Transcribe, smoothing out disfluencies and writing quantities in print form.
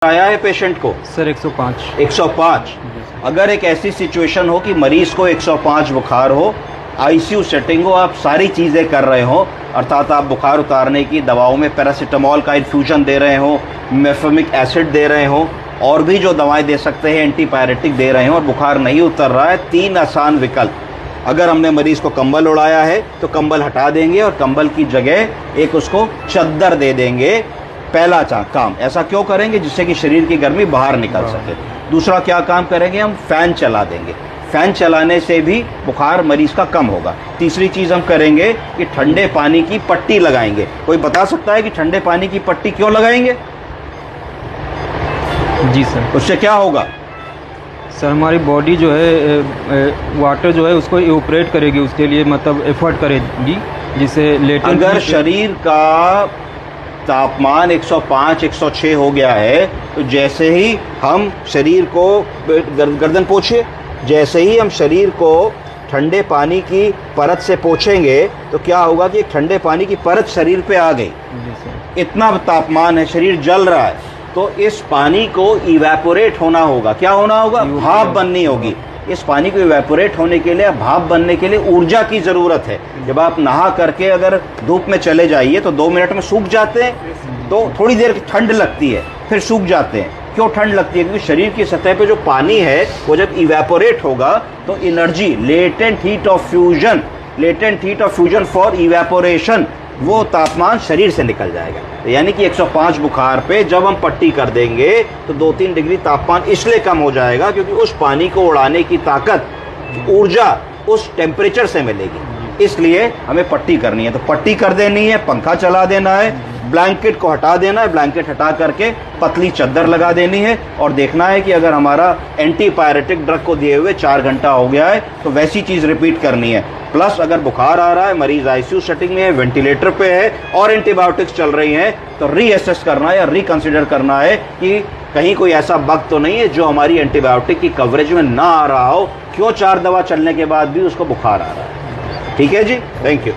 आया है पेशेंट को? सर 105। 105। अगर एक ऐसी सिचुएशन हो कि मरीज को 105 बुखार हो, आईसीयू सेटिंग हो, आप सारी चीज़ें कर रहे हो, अर्थात आप बुखार उतारने की दवाओं में पैरासीटामोल का इन्फ्यूजन दे रहे हो, मेफेमिक एसिड दे रहे हो, और भी जो दवाएं दे सकते हैं एंटीपायरेटिक दे रहे हो, और बुखार नहीं उतर रहा है, 3 आसान विकल्प। अगर हमने मरीज़ को कंबल उड़ाया है तो कंबल हटा देंगे और कंबल की जगह एक उसको चद्दर दे देंगे। पहला काम ऐसा क्यों करेंगे? जिससे कि शरीर की गर्मी बाहर निकल सके। दूसरा क्या काम करेंगे? हम फ़ैन चला देंगे। फ़ैन चलाने से भी बुखार मरीज़ का कम होगा। तीसरी चीज़ हम करेंगे कि ठंडे पानी की पट्टी लगाएंगे। कोई बता सकता है कि ठंडे पानी की पट्टी क्यों लगाएंगे? जी सर। उससे क्या होगा? सर हमारी बॉडी जो है वाटर जो है उसको इवोपरेट करेगी, उसके लिए मतलब एफर्ट करेगी, जिससे लेटेंट। अगर शरीर का तापमान 105 106 हो गया है तो जैसे ही हम शरीर को गर्दन पोंछिए, जैसे ही हम शरीर को ठंडे पानी की परत से पोंछेंगे तो क्या होगा कि एक ठंडे पानी की परत शरीर पे आ गई। इतना तापमान है, शरीर जल रहा है, तो इस पानी को इवेपोरेट होना होगा। क्या होना होगा? भाप बननी होगी। इस पानी को इवेपोरेट होने के लिए, भाप बनने के लिए ऊर्जा की ज़रूरत है। जब आप नहा करके अगर धूप में चले जाइए तो 2 मिनट में सूख जाते हैं, तो थोड़ी देर ठंड लगती है, फिर सूख जाते हैं। क्यों ठंड लगती है? क्योंकि शरीर की सतह पे जो पानी है वो जब इवेपोरेट होगा तो energy, latent heat of fusion for evaporation, वो तापमान शरीर से निकल जाएगा। तो यानी कि 105 बुखार पे जब हम पट्टी कर देंगे तो 2-3 डिग्री तापमान इसलिए कम हो जाएगा क्योंकि उस पानी को उड़ाने की ताकत, ऊर्जा उस टेम्परेचर से मिलेगी। इसलिए हमें पट्टी करनी है। तो पट्टी कर देनी है, पंखा चला देना है, ब्लैंकेट को हटा देना है, ब्लैंकेट हटा करके पतली चद्दर लगा देनी है, और देखना है कि अगर हमारा एंटीपायरेटिक ड्रग को दिए हुए 4 घंटा हो गया है तो वैसी चीज़ रिपीट करनी है। प्लस अगर बुखार आ रहा है, मरीज आईसीयू सेटिंग में है, वेंटिलेटर पे है और एंटीबायोटिक्स चल रही हैं, तो रीअसेस करना है या रिकंसिडर करना है कि कहीं कोई ऐसा बग तो नहीं है जो हमारी एंटीबायोटिक की कवरेज में ना आ रहा हो। क्यों 4 दवा चलने के बाद भी उसको बुखार आ रहा है। ठीक है जी, थैंक यू।